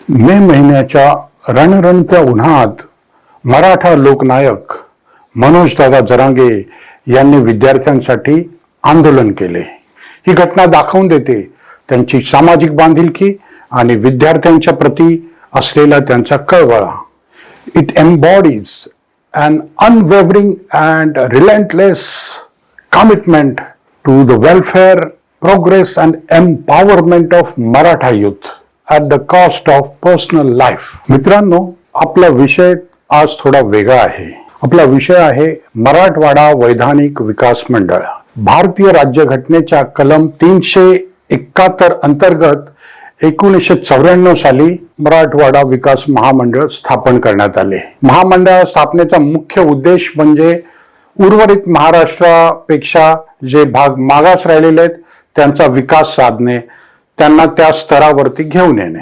मे महिन्याच्या रणरणत्या उन्हात मराठा लोकनायक मनोजदादा जरांगे यांनी विद्यार्थ्यांसाठी आंदोलन केले. ही घटना दाखवून देते त्यांची सामाजिक बांधिलकी आणि विद्यार्थ्यांच्या प्रती असलेला त्यांचा कळवळा. It embodies an unwavering and relentless commitment to the welfare, progress and empowerment of Maratha youth at the cost of personal life. मित्रांनो, आपला विषय आज थोडा वेगळा आहे. आपला विषय आहे मराठवाडा वैधानिक विकास मंडळ. भारतीय राज्यघटनेच्या कलम 371 अंतर्गत 1994 साली मराठवाडा विकास महामंडळ स्थापन करण्यात आले. महामंडळ स्थापनेचा मुख्य उद्देश म्हणजे उर्वरित महाराष्ट्रापेक्षा जे भाग मागास राहिलेले आहेत त्यांचा विकास साधणे, त्यांना त्या स्तरावरती घेऊन येणे.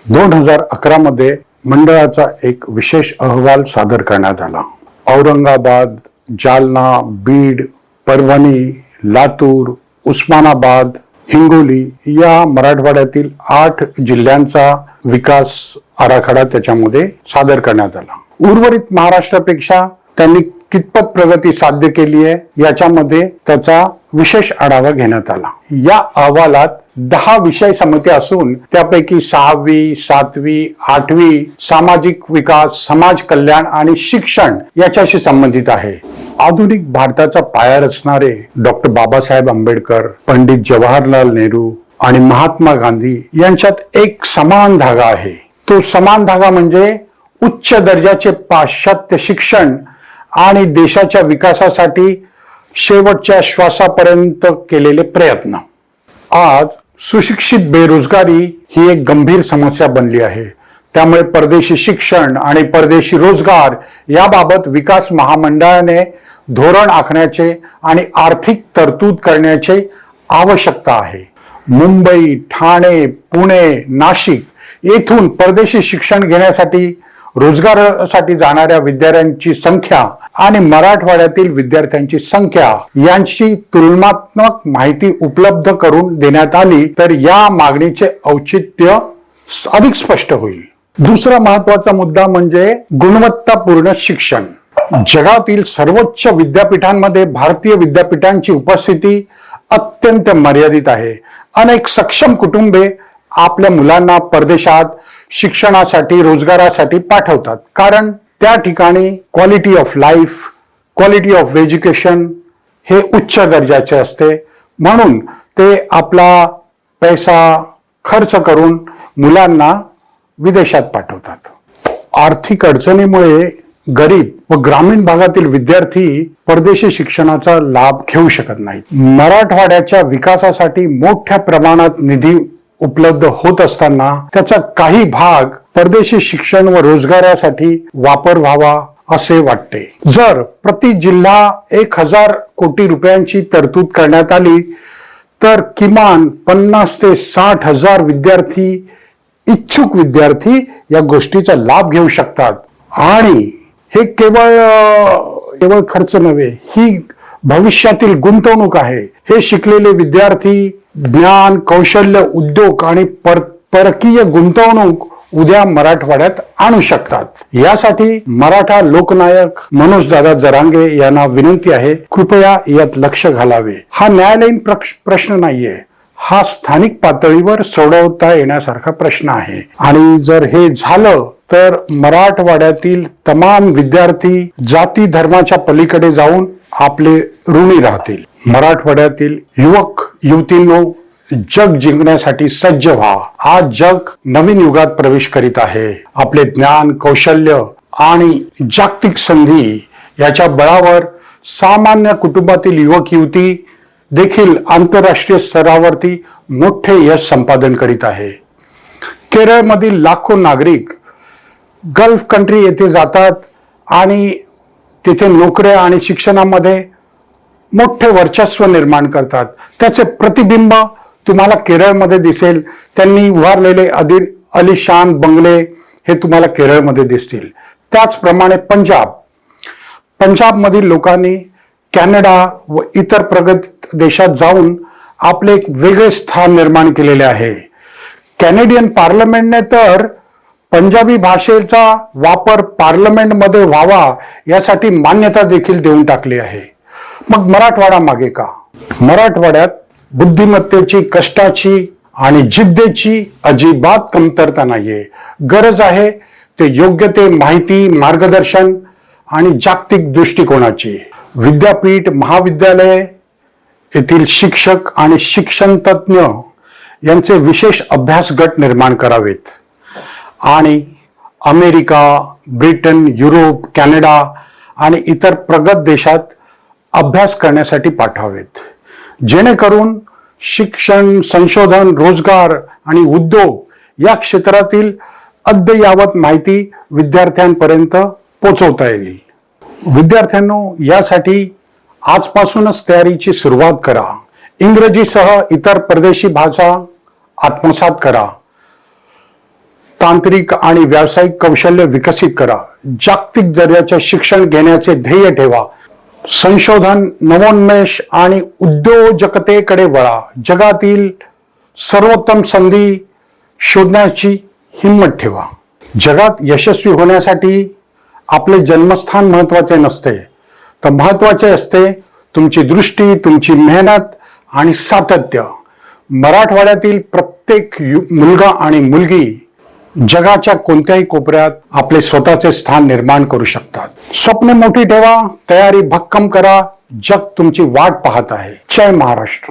2011 मध्ये मंडळाचा एक विशेष अहवाल सादर करण्यात आला. औरंगाबाद, जालना, बीड, परभणी, लातूर, उस्मानाबाद, हिंगोली या मराठवाड्यातील 8 जिल्ह्यांचा विकास आराखडा त्याच्यामध्ये सादर करण्यात आला. उर्वरित महाराष्ट्रापेक्षा त्यांनी कितपत प्रगती साध्य केली आहे याच्यामध्ये त्याचा विशेष आढावा घेण्यात आला. या अहवालात 10 विषय समित्या असून त्यापैकी 6वी, 7वी, 8वी सामाजिक विकास, समाज कल्याण आणि शिक्षण याच्याशी संबंधित आहे. आधुनिक भारताचा पाया रचणारे डॉक्टर बाबासाहेब आंबेडकर, पंडित जवाहरलाल नेहरू आणि महात्मा गांधी यांच्यात एक समान धागा आहे. तो समान धागा म्हणजे उच्च दर्जाचे पाश्चात्य शिक्षण आणि देशाच्या विकासासाठी शेवटच्या श्वासापर्यंत केलेले प्रयत्न. आज सुशिक्षित बेरोजगारी ही एक गंभीर समस्या बनली आहे. त्यामुळे परदेशी शिक्षण आणि परदेशी रोजगार याबाबत विकास महामंडळाने धोरण आखण्याचे आणि आर्थिक तरतूद करण्याची आवश्यकता आहे. मुंबई, ठाणे, पुणे, नाशिक येथून परदेशी शिक्षण घेण्यासाठी, रोजगारासाठी जाणाऱ्या विद्यार्थ्यांची संख्या आणि मराठवाड्यातील विद्यार्थ्यांची संख्या यांची तुलनात्मक माहिती उपलब्ध करून देण्यात आली तर या मागणीचे औचित्य अधिक स्पष्ट होईल. दुसरा महत्वाचा मुद्दा म्हणजे गुणवत्तापूर्ण शिक्षण. जगातील सर्वोच्च विद्यापीठांमध्ये भारतीय विद्यापीठांची उपस्थिती अत्यंत मर्यादित आहे. अनेक सक्षम कुटुंबे आपल्या मुलांना परदेशात शिक्षणासाठी, रोजगारासाठी पाठवतात, कारण त्या ठिकाणी quality of life, quality of education हे उच्च दर्जाचे असते. म्हणून ते आपला पैसा खर्च करून मुलांना विदेशात पाठवतात. आर्थिक अडचणीमुळे गरीब व ग्रामीण भागातील विद्यार्थी परदेशी शिक्षणाचा लाभ घेऊ शकत नाहीत. मराठवाड्याच्या विकासासाठी मोठ्या प्रमाणात निधी उपलब्ध होत असताना त्याचा काही भाग परदेशी शिक्षण व रोजगारासाठी वापर व्हावा असे वाटते. जर प्रति जिल्हा 1000 कोटी रुपयांची तरतूद करण्यात आली तर किमान 50 ते 60 हजार इच्छुक विद्यार्थी या गोष्टीचा लाभ घेऊ शकतात. आणि हे केवळ खर्च नव्हे, ही भविष्यातील गुंतवणूक आहे. हे शिकलेले विद्यार्थी ज्ञान, कौशल्य, उद्योग आणि परकीय गुंतवणूक उद्या मराठवाड्यात आणू शकतात. यासाठी मराठा लोकनायक मनोजदादा जरांगे यांना विनंती आहे, कृपया यात लक्ष घालावे. हा न्यायालयीन प्रश्न नाहीये, हा स्थानिक पातळीवर सोडवता येण्यासारखा प्रश्न आहे. आणि जर हे झालं तर मराठवाड्यातील तमाम विद्यार्थी जाती धर्माच्या पलीकडे जाऊन आपले ऋणी राहतील. मराठवाड्यातील युवक युवतींनो, जग जिंकण्यासाठी सज्ज व्हा. आज जग नवीन युगात प्रवेश करीत आहे. आपले ज्ञान, कौशल्य आणि जागतिक संधी याच्या बळावर सामान्य कुटुंबातील युवक युवती देखील आंतरराष्ट्रीय स्तरावरती मोठे यश संपादन करीत आहे. केरळमधील लाखो नागरिक गल्फ कंट्री येथे जातात आणि तिथे नोकऱ्या आणि शिक्षणामध्ये मोठे वर्चस्व निर्माण करतात. त्याचे प्रतिबिंब तुम्हाला केरळमध्ये दिसेल. त्यांनी उभारलेले अलिशान बंगले हे तुम्हाला केरळमध्ये दिसतील. त्याचप्रमाणे पंजाबमधील लोकांनी कॅनडा व इतर प्रगत देशात जाऊन आपले एक वेगळे स्थान निर्माण केलेले आहे. कॅनेडियन पार्लमेंटने तर पंजाबी भाषेचा वापर पार्लमेंटमध्ये व्हावा यासाठी मान्यता देखील देऊन टाकली आहे. मग मराठवाडा मागे का? मराठवाड्यात बुद्धिमत्तेची, कष्टाची आणि जिद्दीची अजिबात कमतरता नाहीये. गरज आहे ते योग्य ते माहिती, मार्गदर्शन आणि जागतिक दृष्टिकोनाची. विद्यापीठ, महाविद्यालय येथील शिक्षक आणि शिक्षण तज्ज्ञ यांचे विशेष अभ्यास गट निर्माण करावेत आणि अमेरिका, ब्रिटन, युरोप, कॅनडा आणि इतर प्रगत देशात अभ्यास करण्यासाठी पाठवावेत, जेणेकरून शिक्षण, संशोधन, रोजगार आणि उद्योग या क्षेत्रातील अद्ययावत माहिती विद्यार्थ्यांपर्यंत पोहोचवता येईल. विद्यार्थ्यांनो, यासाठी आजपासूनच तयारीची सुरुवात करा. इंग्रजीसह इतर परदेशी भाषा आत्मसात करा. तांत्रिक आणि व्यावसायिक कौशल्य विकसित करा. जागतिक दर्जाचे शिक्षण घेण्याचे ध्येय ठेवा. संशोधन, नवोन्मेष आणि उद्योजकतेकडे वळा. जगातील सर्वोत्तम संधी शोधण्याची हिंमत ठेवा. जगात यशस्वी होण्यासाठी आपले जन्मस्थान महत्वाचे नसते, तर महत्वाचे असते तुमची दृष्टी, तुमची मेहनत आणि सातत्य. मराठवाड्यातील प्रत्येक मुलगा आणि मुलगी जगाच्या कोणत्याही कोपऱ्यात आपले स्वतःचे स्थान निर्माण करू शकतात. स्वप्ने मोठी ठेवा, तयारी भक्कम करा. जग तुमची वाट पाहत आहे. जय महाराष्ट्र.